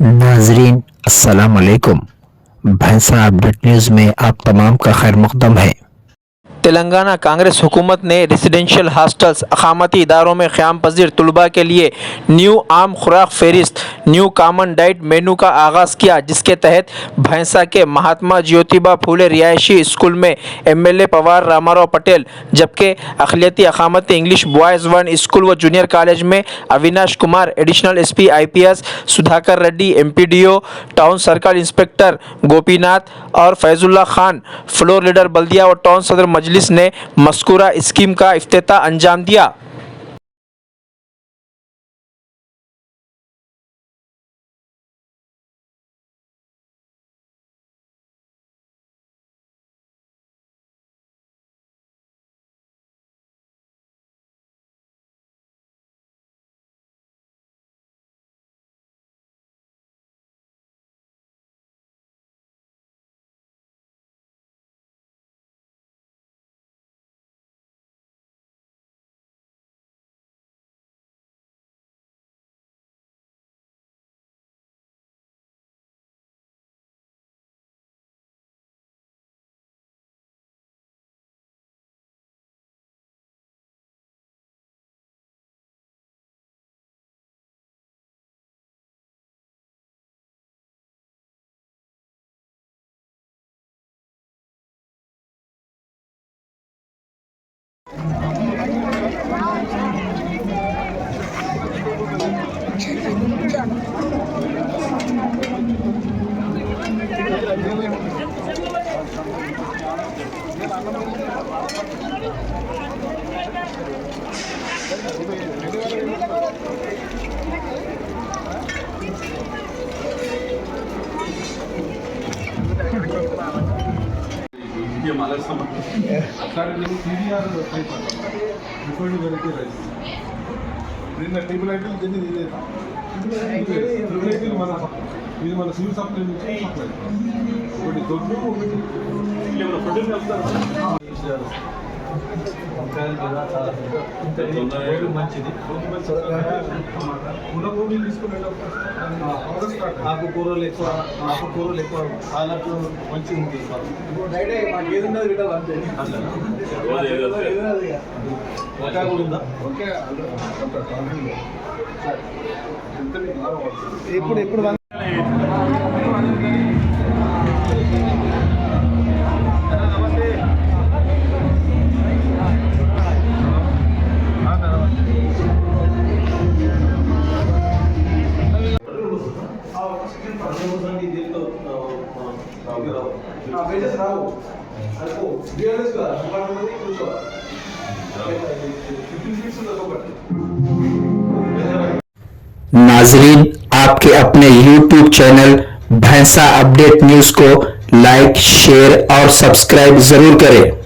नाजरीन अस्सलाम वालेकुम। भैंसा अपडेट न्यूज़ में आप तमाम का खैर मकदम है। तेलंगाना कांग्रेस हुकूमत ने रेसिडेंशियल हॉस्टल्स अकामती इदारों में क़याम पज़ीर तलबा के लिए न्यू आम खुराक फहरिस्त न्यू कॉमन डाइट मेनू का आगाज़ किया, जिसके तहत भैंसा के महात्मा ज्योतिबा फूले रिहायशी स्कूल में MLA पवार रामाराव पटेल, जबकि अक़लियती अकामती इंग्लिश बॉयज़ वन स्कूल व जूनियर कॉलेज में Avinash Kumar additional SP IPS, Sudhakar Reddy MPDO, town circle inspector Gopinath और फैजुल्ला खान फ्लोर लीडर बल्दिया व टाउन सदर मजलिस ने मज़कूरा स्कीम का इफ्तिताह अंजाम दिया। ఇది మన సివిల్ సప్లై నుంచి సప్లై ఒకటి దొడ్డు ఒకటి మంచిది గుణభూమి తీసుకునేటప్పుడు ఆకుకూరలు ఎక్కువ పాలకు మంచిగా ఉంది. మాకు ఏది ఉన్నది రిటర్న్ అంతే ఒకే కూడా ఉందా? ఓకే ఎప్పుడు नाजरीन आपके अपने YouTube चैनल भैंसा अपडेट न्यूज़ को लाइक, शेयर और सब्सक्राइब जरूर करें।